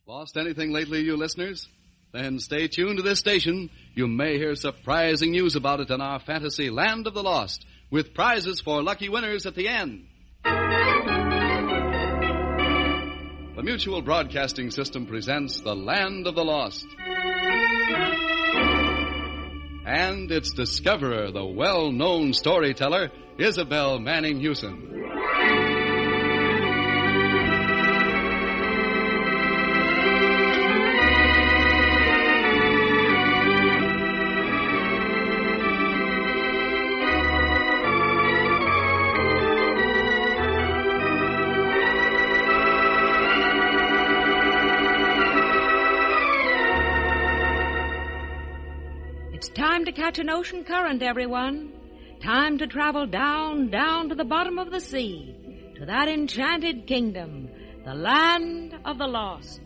Lost anything lately, you listeners? Then stay tuned to this station. You may hear surprising news about it in our fantasy Land of the Lost, with prizes for lucky winners at the end. The Mutual Broadcasting System presents The Land of the Lost. And its discoverer, the well-known storyteller, Isabel Manning Hewson. Time to catch an ocean current, everyone. Time to travel down to the bottom of the sea, to that enchanted kingdom, the Land of the Lost.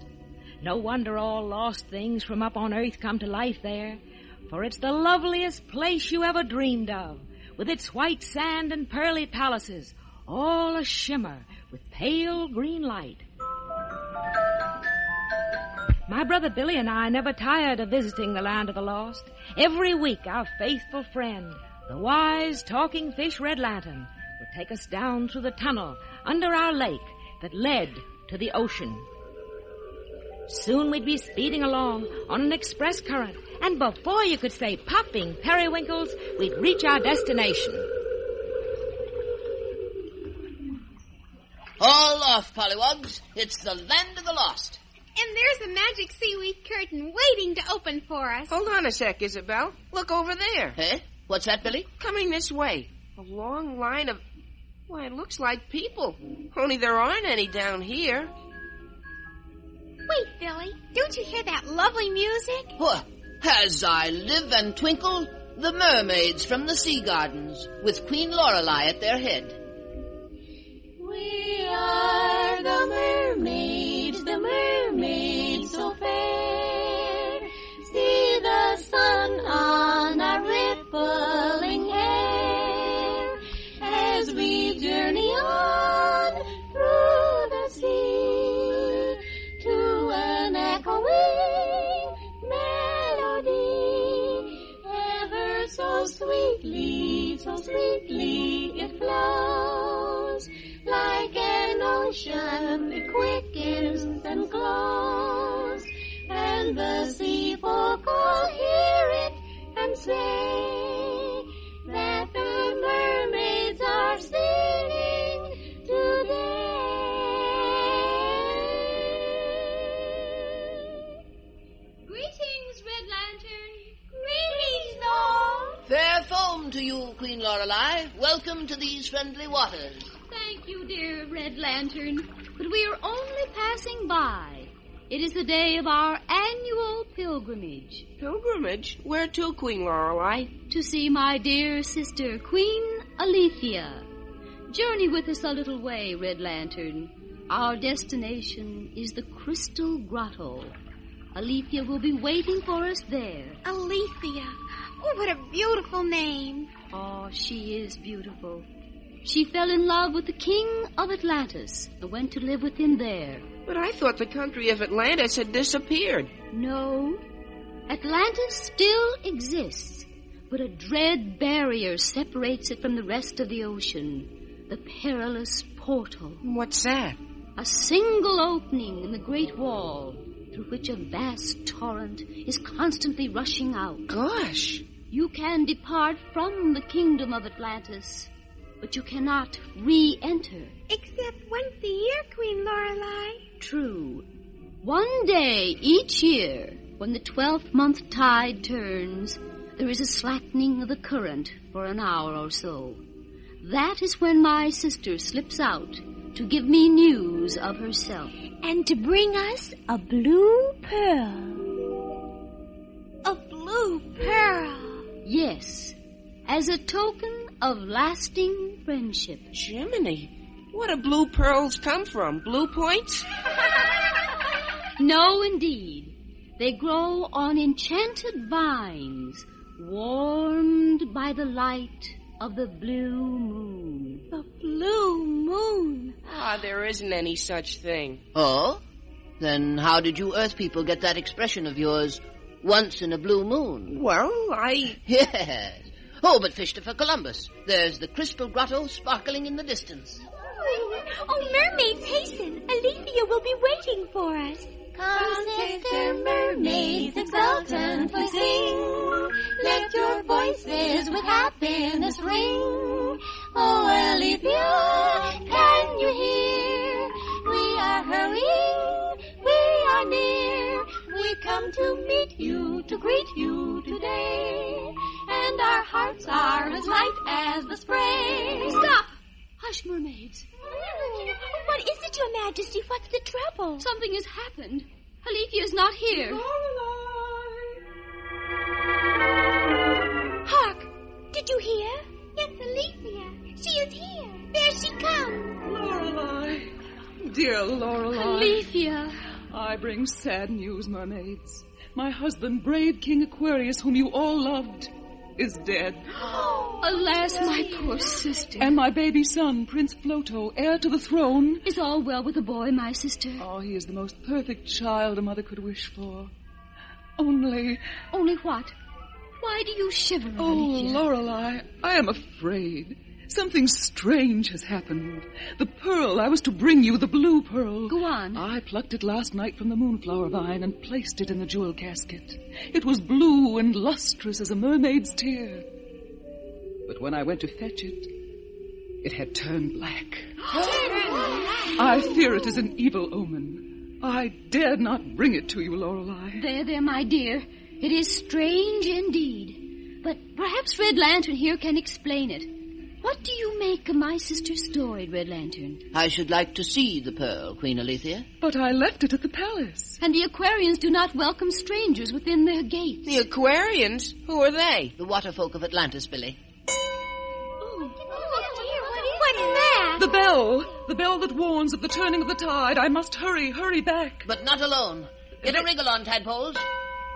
No wonder all lost things from up on Earth come to life there, for it's the loveliest place you ever dreamed of, with its white sand and pearly palaces, all a shimmer with pale green light. My brother Billy and I never tired of visiting the Land of the Lost. Every week, our faithful friend, the wise talking fish Red Lantern, would take us down through the tunnel under our lake that led to the ocean. Soon we'd be speeding along on an express current, and before you could say popping periwinkles, we'd reach our destination. All off, Pollywogs. It's the Land of the Lost. And there's a magic seaweed curtain waiting to open for us. Hold on a sec, Isabel. Look over there. Eh? What's that, Billy? Coming this way. A long line of... Why, it looks like people. Only there aren't any down here. Wait, Billy. Don't you hear that lovely music? What? As I live and twinkle, the mermaids from the sea gardens, with Queen Lorelei at their head. We are the mermaids so fair. See the sun on our rippling hair as we journey on through the sea to an echoing melody. Ever so sweetly it flows. Like an ocean, it quickens and glows, and the sea folk all hear it and say that the mermaids are singing today. Greetings, Red Lantern. Greetings, all. Fair foam to you, Queen Lorelei. Welcome to these friendly waters. Thank you, dear Red Lantern, but we are only passing by. It is the day of our annual pilgrimage. Pilgrimage? Where to, Queen Lorelei? To see my dear sister, Queen Alethea. Journey with us a little way, Red Lantern. Our destination is the Crystal Grotto. Alethea will be waiting for us there. Alethea. Oh, what a beautiful name. Oh, she is beautiful. She fell in love with the king of Atlantis and went to live with him there. But I thought the country of Atlantis had disappeared. No. Atlantis still exists, but a dread barrier separates it from the rest of the ocean. The perilous portal. What's that? A single opening in the great wall through which a vast torrent is constantly rushing out. Gosh! You can depart from the kingdom of Atlantis, but you cannot re-enter. Except once a year, Queen Lorelei. True. One day each year, when the 12th month tide turns, there is a slackening of the current for an hour or so. That is when my sister slips out to give me news of herself. And to bring us a blue pearl. A blue pearl? Yes, as a token of lasting friendship. Jiminy, what do blue pearls come from? Blue points? No, indeed. They grow on enchanted vines, warmed by the light of the blue moon. The blue moon? Ah, there isn't any such thing. Oh? Then how did you Earth people get that expression of yours, once in a blue moon? Well, Yes. Oh, but Christopher Columbus, there's the crystal grotto sparkling in the distance. Oh, mermaids, hasten. Alethea will be waiting for us. Come, sister mermaids, exultantly sing. Let your voices with happiness ring. Oh, Alethea, can you hear? We are hurrying, we are near. We come to meet you, to greet you today. And our hearts are as light as the spray. Stop! Hush, mermaids. What is it, Your Majesty? What's the trouble? Something has happened. Alethea's not here. Hark! Did you hear? It's Alethea. She is here. There she comes. Lorelei. Dear Lorelei. Alethea. I bring sad news, mermaids. My husband, brave King Aquarius, whom you all loved, is dead. Alas, my poor sister. And my baby son, Prince Floto, heir to the throne. Is all well with the boy, my sister? Oh, he is the most perfect child a mother could wish for. Only... Only what? Why do you shiver, Oh, Alethea? Lorelei, I am afraid. Something strange has happened. The pearl I was to bring you, the blue pearl. Go on. I plucked it last night from the moonflower vine and placed it in the jewel casket. It was blue and lustrous as a mermaid's tear. But when I went to fetch it, it had turned black. I fear it is an evil omen. I dared not bring it to you, Lorelei. There, my dear. It is strange indeed. But perhaps Red Lantern here can explain it. What do you make of my sister's story, Red Lantern? I should like to see the pearl, Queen Alethea. But I left it at the palace. And the Aquarians do not welcome strangers within their gates. The Aquarians? Who are they? The water folk of Atlantis, Billy. What's that? The bell! The bell that warns of the turning of the tide. I must hurry back. But not alone. Get a wriggle on, tadpoles.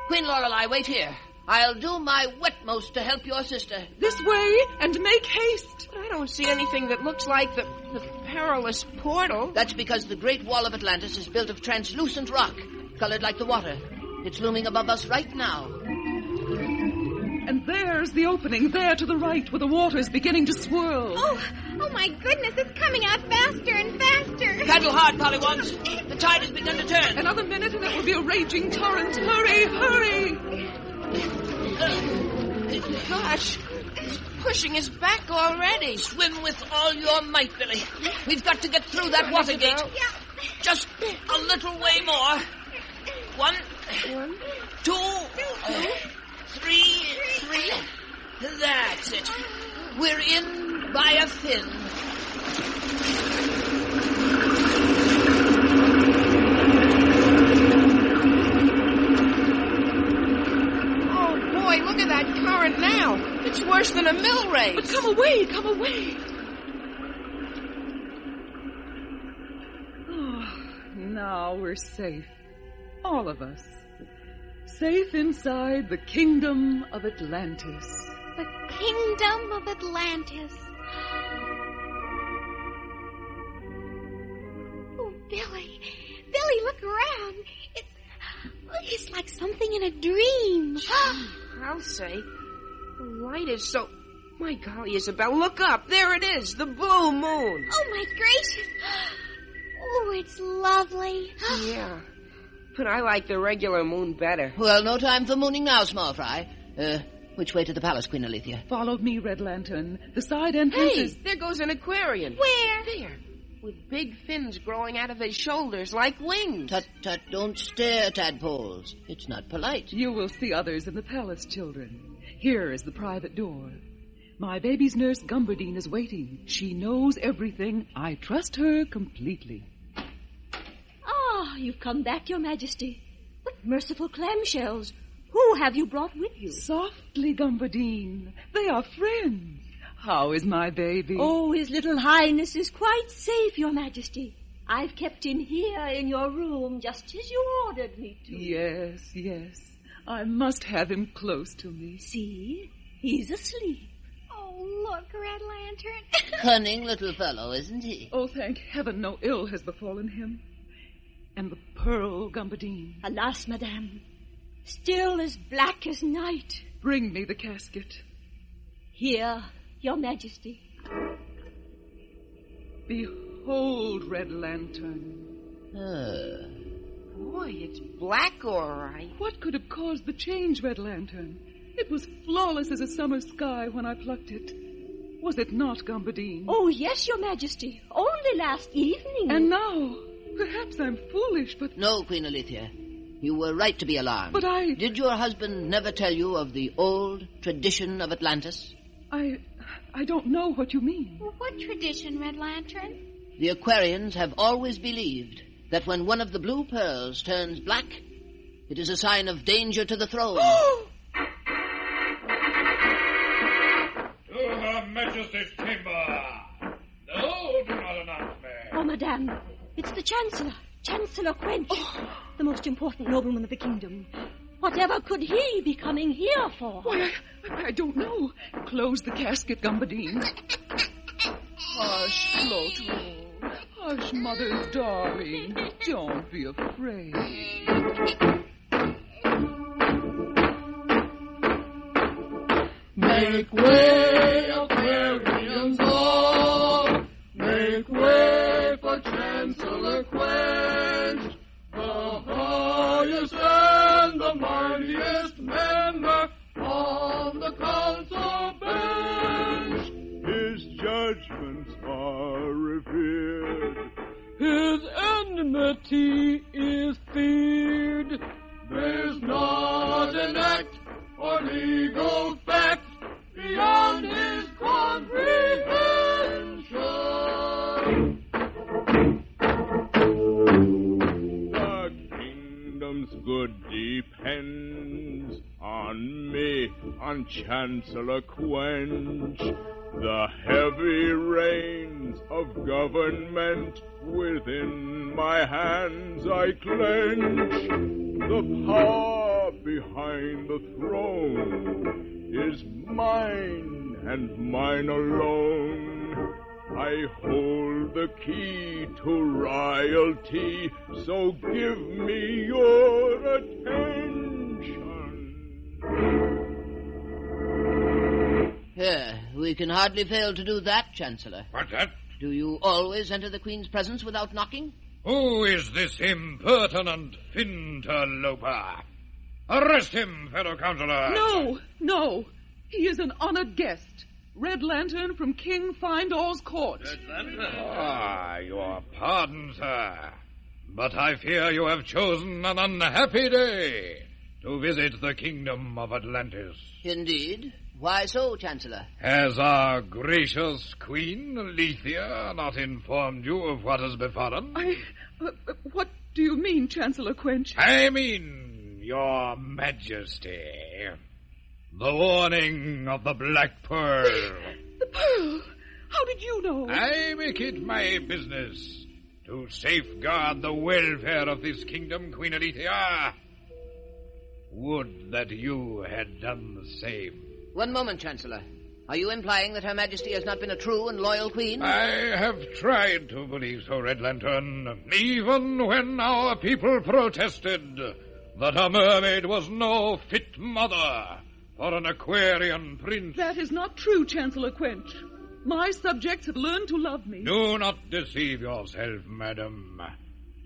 Queen Lorelei, wait here. I'll do my wetmost to help your sister. This way, and make haste. I don't see anything that looks like the perilous portal. That's because the Great Wall of Atlantis is built of translucent rock, colored like the water. It's looming above us right now. And there's the opening, there to the right, where the water is beginning to swirl. Oh my goodness, it's coming out faster and faster. Paddle hard, Pollywogs. The tide has begun to turn. Another minute and it will be a raging torrent. Hurry! Gosh, it's pushing us back already. Swim with all your might, Billy. We've got to get through that water gate. Just a little way more. One, two, three. That's it. We're in by a fin. Boy, look at that current now. It's worse than a mill race. But come away. Oh, now we're safe. All of us. Safe inside the kingdom of Atlantis. The kingdom of Atlantis. Oh, Billy, look around. It's like something in a dream. I'll say. The light is so... My golly, Isabel, look up. There it is, the blue moon. Oh, my gracious. Oh, it's lovely. Yeah, but I like the regular moon better. Well, no time for mooning now, small fry. Which way to the palace, Queen Alethea? Follow me, Red Lantern. The side entrance Hey, is... there goes an Aquarian. Where? There, with big fins growing out of his shoulders like wings. Tut, don't stare, tadpoles. It's not polite. You will see others in the palace, children. Here is the private door. My baby's nurse, Gumbardine, is waiting. She knows everything. I trust her completely. Ah, you've come back, Your Majesty. What merciful clamshells. Who have you brought with you? Softly, Gumbardine. They are friends. How is my baby? Oh, His Little Highness is quite safe, Your Majesty. I've kept him here in your room just as you ordered me to. Yes. I must have him close to me. See? He's asleep. Oh, look, Red Lantern. Cunning little fellow, isn't he? Oh, thank heaven no ill has befallen him. And the pearl, Gumbadine. Alas, madame, still as black as night. Bring me the casket. Here, your majesty. Behold, Red Lantern. Boy, it's black, all right. What could have caused the change, Red Lantern? It was flawless as a summer sky when I plucked it. Was it not, Gumbadine? Oh, yes, your majesty. Only last evening. And now, perhaps I'm foolish, but... No, Queen Alethea. You were right to be alarmed. But I... Did your husband never tell you of the old tradition of Atlantis? I don't know what you mean. Well, what tradition, Red Lantern? The Aquarians have always believed that when one of the blue pearls turns black, it is a sign of danger to the throne. To Her Majesty's chamber. No, do not announce me. Oh, madame, it's the Chancellor, Chancellor Quench, the most important nobleman of the kingdom. Whatever could he be coming here for? Why, I don't know. Close the casket, Gumbadine. Hush, Floatroll. Hush, mother's darling. Don't be afraid. Make way, Aquarians all. Make way for Chancellor Quench. The highest and the mightiest men on the council bench. His judgments are revered. His enmity is feared. There's not an act or legal fact beyond his comprehension. The kingdom's good depends on me, on Chancellor Quench. The heavy reins of government within my hands I clench. The power behind the throne is mine and mine alone. I hold the key to royalty, so give me your attention. We can hardly fail to do that, Chancellor. What's that? Do you always enter the Queen's presence without knocking? Who is this impertinent interloper? Arrest him, fellow councillor. No. He is an honored guest. Red Lantern from King Findall's court. Red Lantern? Your pardon, sir. But I fear you have chosen an unhappy day to visit the kingdom of Atlantis. Indeed. Why so, Chancellor? Has our gracious Queen Alethea not informed you of what has befallen? What do you mean, Chancellor Quench? I mean, Your Majesty. The warning of the Black Pearl. The Pearl? How did you know? I make it my business to safeguard the welfare of this kingdom, Queen Alethea. Would that you had done the same. One moment, Chancellor. Are you implying that Her Majesty has not been a true and loyal queen? I have tried to believe so, Red Lantern, even when our people protested that a mermaid was no fit mother for an Aquarian prince. That is not true, Chancellor Quench. My subjects have learned to love me. Do not deceive yourself, madam,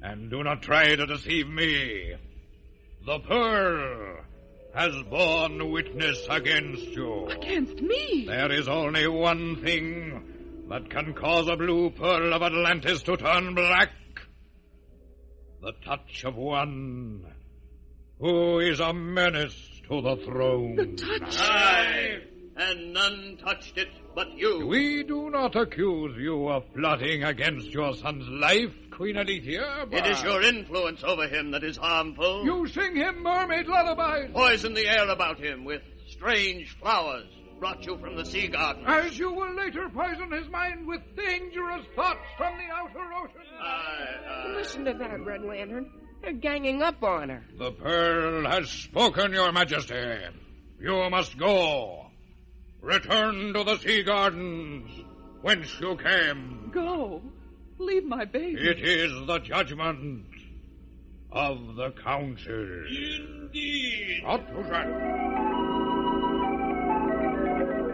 and do not try to deceive me. The Pearl has borne witness against you. Against me? There is only one thing that can cause a blue pearl of Atlantis to turn black. The touch of one who is a menace to the throne. The touch? Aye, and none touched it but you. We do not accuse you of plotting against your son's life, Queen Alethea, but... It is your influence over him that is harmful. You sing him mermaid lullabies. Poison the air about him with strange flowers brought you from the sea garden. As you will later poison his mind with dangerous thoughts from the outer ocean. Listen to that, Red Lantern. They're ganging up on her. The Pearl has spoken, Your Majesty. You must go. Return to the sea gardens whence you came. Go. Leave my baby. It is the judgment of the council. Indeed. What was that?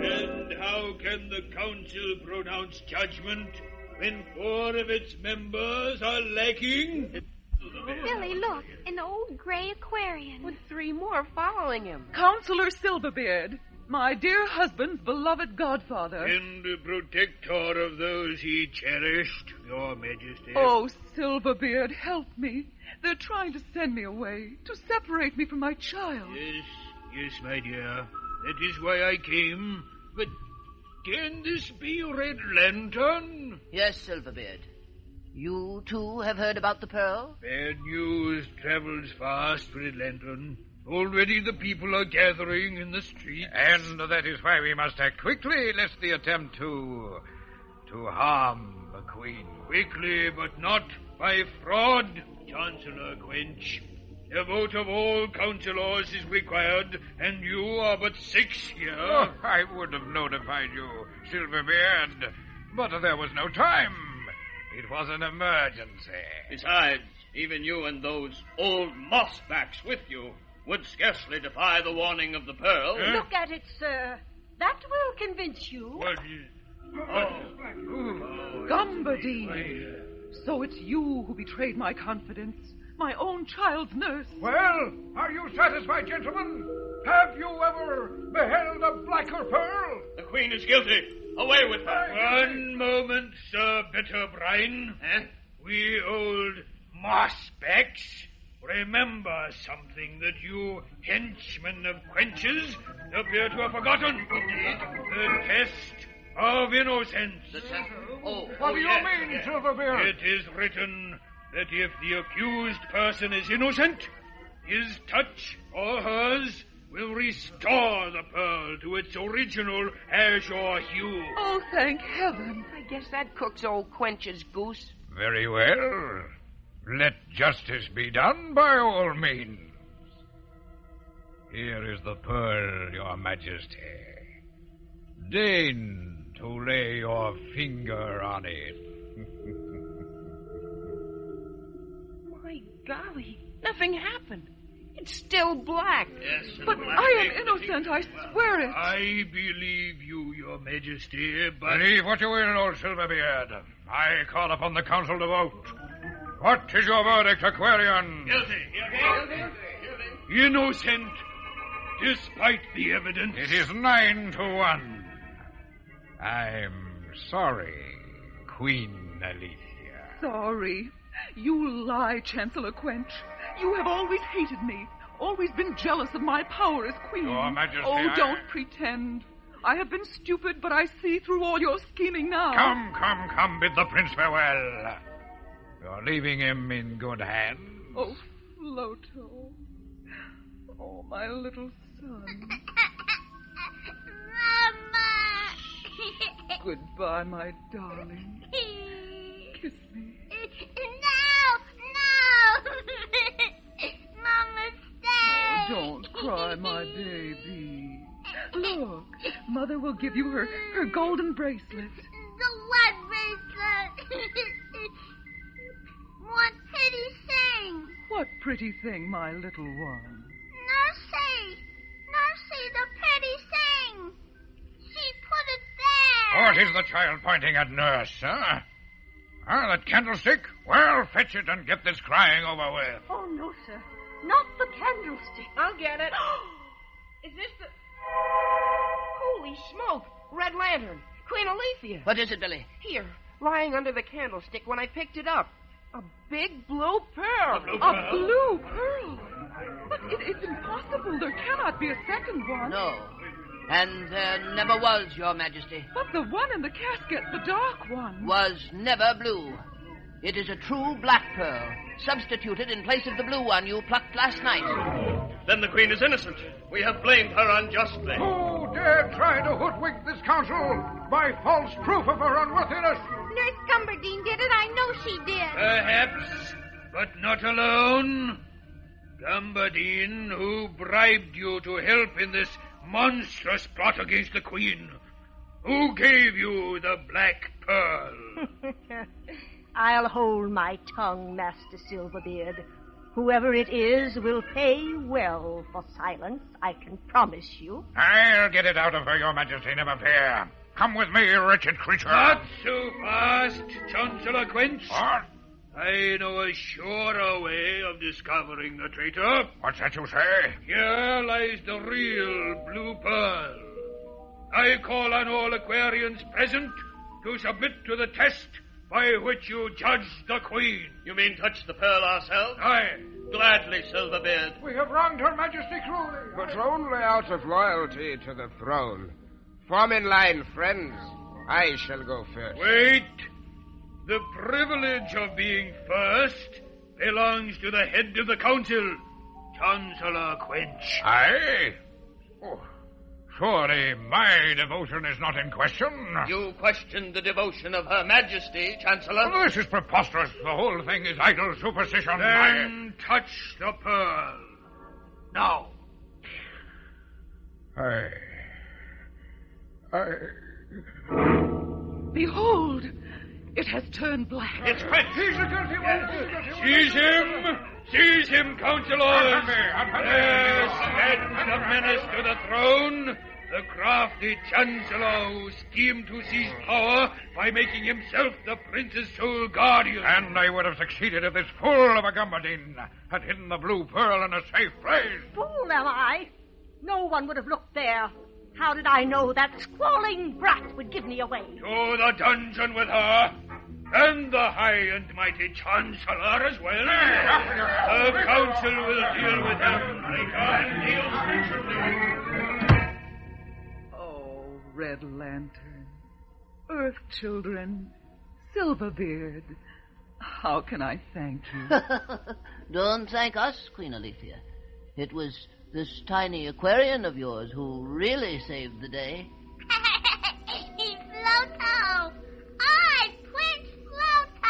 And how can the council pronounce judgment when 4 of its members are lacking? Billy, look, an old gray aquarium. With 3 more following him. Counselor Silverbeard, my dear husband's beloved godfather. And the protector of those he cherished, Your Majesty. Oh, Silverbeard, help me. They're trying to send me away, to separate me from my child. Yes, my dear. That is why I came. But can this be Red Lantern? Yes, Silverbeard. You, too, have heard about the pearl? Bad news travels fast, Red Lantern. Already the people are gathering in the streets. And that is why we must act quickly, lest they attempt to harm the Queen. Quickly, but not by fraud, Chancellor Quench. A vote of all councillors is required, and you are but 6 here. Oh, I would have notified you, Silverbeard, but there was no time. It was an emergency. Besides, even you and those old mossbacks with you would scarcely defy the warning of the pearl. Look at it, sir. That will convince you. What is... Gumbadine. So it's you who betrayed my confidence. My own child's nurse. Well, are you satisfied, gentlemen? Have you ever beheld a blacker pearl? The Queen is guilty. Away with her. One moment, Sir Bitterbrine. We old mossbacks remember something that you henchmen of Quenches appear to have forgotten. The test of innocence. What do you mean, Silverbeard? It is written that if the accused person is innocent, his touch or hers will restore the pearl to its original azure hue. Oh, thank heaven. I guess that cooks old Quench's goose. Very well. Let justice be done by all means. Here is the pearl, Your Majesty. Deign to lay your finger on it. My golly, nothing happened. It's still black. Yes, But I am innocent, I swear it. I believe you, Your Majesty, but... Believe what you will, old Silverbeard. I call upon the council to vote. What is your verdict, Aquarian? Guilty. Innocent, despite the evidence. It is 9-1. I'm sorry, Queen Alicia. Sorry. You lie, Chancellor Quench. You have always hated me, always been jealous of my power as queen. Your Majesty, Oh, don't pretend. I have been stupid, but I see through all your scheming now. Come, bid the prince farewell. You're leaving him in good hands. Oh, Floto. Oh, my little son. Mama! Goodbye, my darling. Kiss me. No! Mama, stay! Oh, don't cry, my baby. Look, Mother will give you her golden bracelet. The what bracelet? What pretty thing? What pretty thing, my little one? Nursey, the pretty thing. She put it there. What is the child pointing at, nurse, huh? That candlestick? Well, fetch it and get this crying over with. Oh, no, sir. Not the candlestick. I'll get it. Is this the... Holy smoke! Red Lantern. Queen Alethea. What is it, Billy? Here, lying under the candlestick when I picked it up. A big blue pearl. A blue pearl? But it's impossible. There cannot be a second one. No. And there never was, Your Majesty. But the one in the casket, the dark one... Was never blue. It is a true black pearl, substituted in place of the blue one you plucked last night. Then the Queen is innocent. We have blamed her unjustly. Who dare try to hoodwink this council by false proof of her unworthiness? Nurse Gumbardine did it. I know she did. Perhaps, but not alone. Gumbardine, who bribed you to help in this monstrous plot against the Queen. Who gave you the black pearl? I'll hold my tongue, Master Silverbeard. Whoever it is will pay well for silence, I can promise you. I'll get it out of her, Your Majesty, never fear. Come with me, wretched creature. Not so fast, Chancellor Quench. What? I know a surer way of discovering the traitor. What's that you say? Here lies the real Blue Pearl. I call on all Aquarians present to submit to the test by which you judge the Queen. You mean touch the pearl ourselves? Aye. Gladly, Silverbeard. We have wronged Her Majesty cruelly. But only out of loyalty to the throne. Form in line, friends. I shall go first. Wait. The privilege of being first belongs to the head of the council, Chancellor Quench. Aye? Oh, surely my devotion is not in question. You question the devotion of Her Majesty, Chancellor. Oh, this is preposterous. The whole thing is idle superstition. Then touch the pearl. Now. Behold! It has turned black. It's Quench. He's the guilty one. Seize him! Seize him, councillors! There stands a menace to the throne, the crafty chancellor who schemed to seize power by making himself the prince's sole guardian. And I would have succeeded if this fool of a Gambadine had hidden the blue pearl in a safe place. Fool am I? No one would have looked there. How did I know that squalling brat would give me away? To the dungeon with her, and the high and mighty chancellor as well. The council will deal with him and deal. Oh, Red Lantern, Earth Children, Silverbeard, how can I thank you? Don't thank us, Queen Alethea. It was this tiny Aquarian of yours who really saved the day. He's Floto. I, Prince Floto.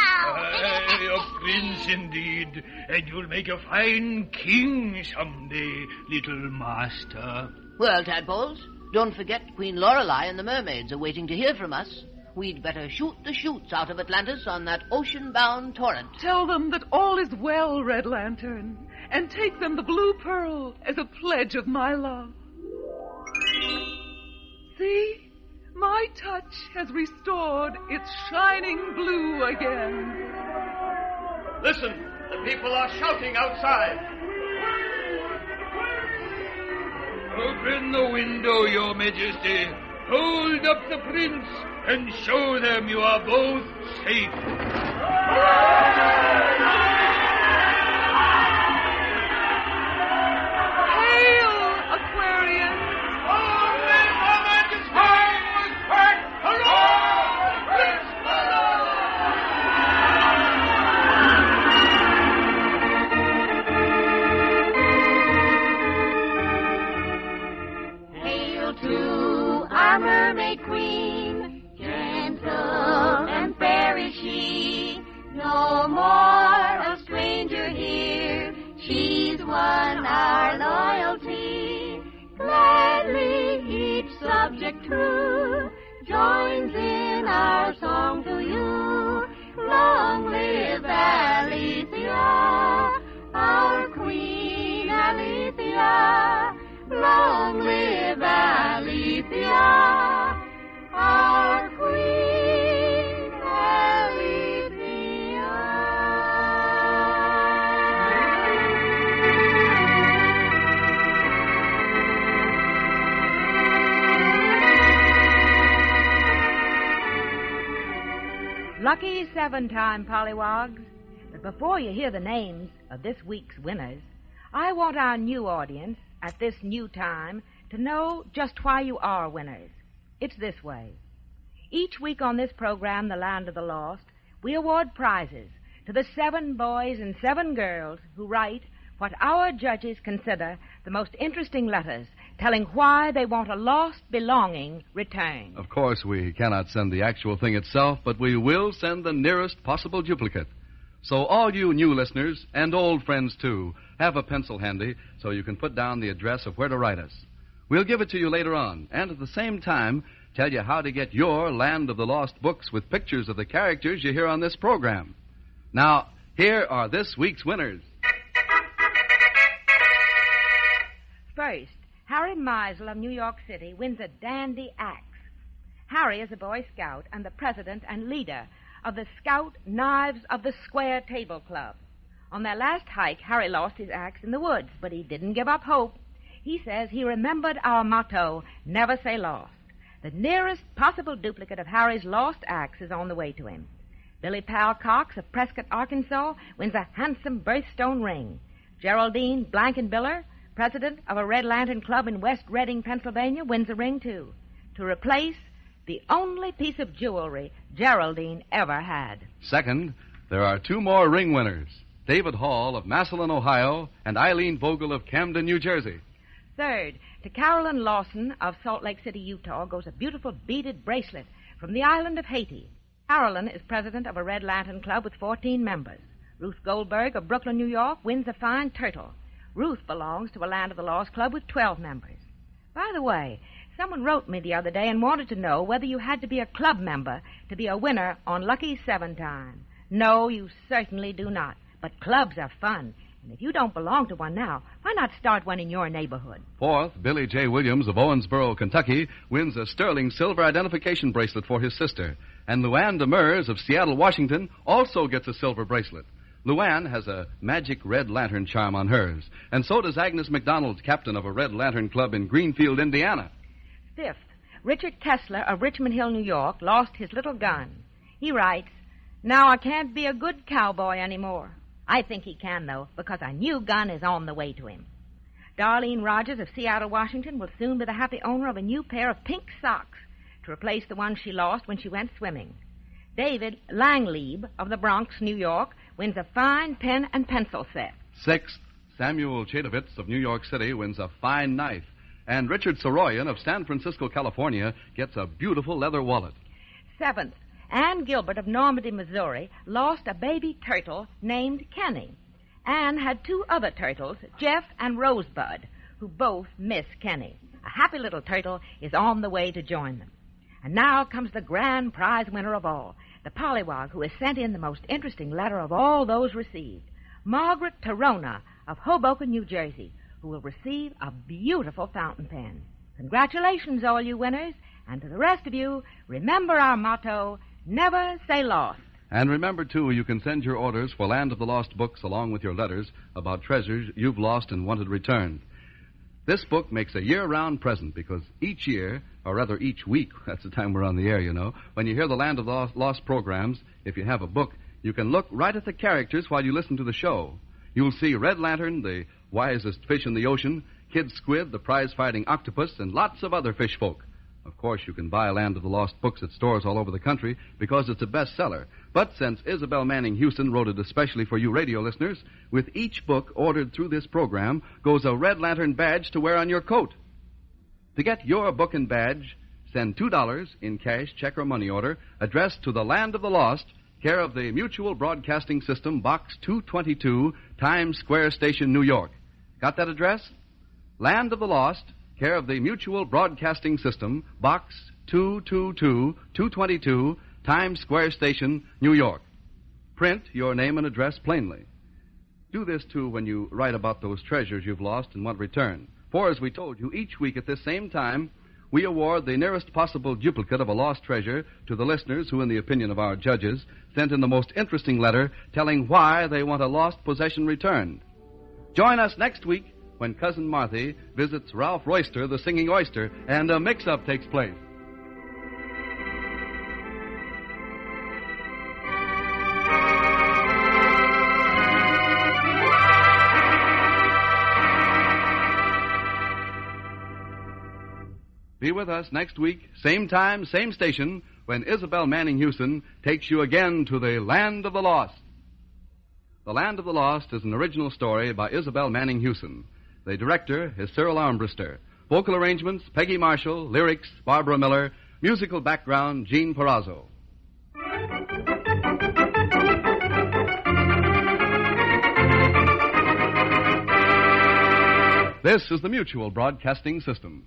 A prince indeed, and you'll make a fine king someday, little master. Well, tadpoles, don't forget Queen Lorelei and the mermaids are waiting to hear from us. We'd better shoot the chutes out of Atlantis on that ocean-bound torrent. Tell them that all is well, Red Lantern, and take them the blue pearl as a pledge of my love. See? My touch has restored its shining blue again. Listen, the people are shouting outside. Open the window, Your Majesty. Hold up the prince and show them you are both safe. Hail, Aquarian! Hail to our mermaid queen, gentle and fair is she. No more a stranger here, she's won our loyalty. Gladly each subject true joins in our song to you. Long live Alethea, our Queen Alethea. Long live Alethea, our Queen Alethea. Lucky 7-time pollywogs. But before you hear the names of this week's winners, I want our new audience at this new time to know just why you are winners. It's this way. Each week on this program, The Land of the Lost, we award prizes to the 7 boys and 7 girls who write what our judges consider the most interesting letters, telling why they want a lost belonging returned. Of course, we cannot send the actual thing itself, but we will send the nearest possible duplicate. So all you new listeners, and old friends too, have a pencil handy so you can put down the address of where to write us. We'll give it to you later on, and at the same time, tell you how to get your Land of the Lost books with pictures of the characters you hear on this program. Now, here are this week's winners. First, Harry Meisel of New York City wins a dandy axe. Harry is a Boy Scout and the president and leader of the Scout Knives of the Square Table Club. On their last hike, Harry lost his axe in the woods, but he didn't give up hope. He says he remembered our motto, never say lost. The nearest possible duplicate of Harry's lost axe is on the way to him. Billy Powell Cox of Prescott, Arkansas, wins a handsome birthstone ring. Geraldine Blankenbiller, president of a Red Lantern Club in West Reading, Pennsylvania, wins a ring, too, to replace the only piece of jewelry Geraldine ever had. Second, there are 2 more ring winners, David Hall of Massillon, Ohio, and Eileen Vogel of Camden, New Jersey. Third, to Carolyn Lawson of Salt Lake City, Utah, goes a beautiful beaded bracelet from the island of Haiti. Carolyn is president of a Red Lantern Club with 14 members. Ruth Goldberg of Brooklyn, New York, wins a fine turtle. Ruth belongs to a Land of the Lost Club with 12 members. By the way, someone wrote me the other day and wanted to know whether you had to be a club member to be a winner on Lucky 7 time. No, you certainly do not. But clubs are fun. And if you don't belong to one now, why not start one in your neighborhood? Fourth, Billy J. Williams of Owensboro, Kentucky, wins a sterling silver identification bracelet for his sister. And Luann Demers of Seattle, Washington, also gets a silver bracelet. Luann has a magic red lantern charm on hers. And so does Agnes McDonald, captain of a Red Lantern Club in Greenfield, Indiana. Fifth, Richard Kessler of Richmond Hill, New York, lost his little gun. He writes, "Now I can't be a good cowboy anymore. I think he can, though, because a new gun is on the way to him." Darlene Rogers of Seattle, Washington, will soon be the happy owner of a new pair of pink socks to replace the ones she lost when she went swimming. David Langleib of the Bronx, New York, wins a fine pen and pencil set. Sixth, Samuel Chadovitz of New York City wins a fine knife. And Richard Soroyan of San Francisco, California, gets a beautiful leather wallet. Seventh, Ann Gilbert of Normandy, Missouri, lost a baby turtle named Kenny. Ann had 2 other turtles, Jeff and Rosebud, who both miss Kenny. A happy little turtle is on the way to join them. And now comes the grand prize winner of all, the pollywog who has sent in the most interesting letter of all those received, Margaret Torona of Hoboken, New Jersey, who will receive a beautiful fountain pen. Congratulations, all you winners, and to the rest of you, remember our motto, never say lost. And remember, too, you can send your orders for Land of the Lost books along with your letters about treasures you've lost and wanted returned. This book makes a year-round present because each year, or rather each week, that's the time we're on the air, you know, when you hear the Land of the Lost programs, if you have a book, you can look right at the characters while you listen to the show. You'll see Red Lantern, the wisest fish in the ocean, Kid Squid, the prize-fighting octopus, and lots of other fish folk. Of course, you can buy Land of the Lost books at stores all over the country because it's a bestseller. But since Isabel Manning Houston wrote it especially for you radio listeners, with each book ordered through this program goes a Red Lantern badge to wear on your coat. To get your book and badge, send $2 in cash, check, or money order, addressed to the Land of the Lost, care of the Mutual Broadcasting System, Box 222, Times Square Station, New York. Got that address? Land of the Lost, care of the Mutual Broadcasting System, Box 222, 222, Times Square Station, New York. Print your name and address plainly. Do this, too, when you write about those treasures you've lost and want returned. For, as we told you, each week at this same time, we award the nearest possible duplicate of a lost treasure to the listeners who, in the opinion of our judges, sent in the most interesting letter telling why they want a lost possession returned. Join us next week when Cousin Marthy visits Ralph Royster, the singing oyster, and a mix-up takes place. Be with us next week, same time, same station, when Isabel Manning Houston takes you again to the Land of the Lost. The Land of the Lost is an original story by Isabel Manning Houston. The director is Cyril Armbruster. Vocal arrangements, Peggy Marshall. Lyrics, Barbara Miller. Musical background, Gene Perazzo. This is the Mutual Broadcasting System.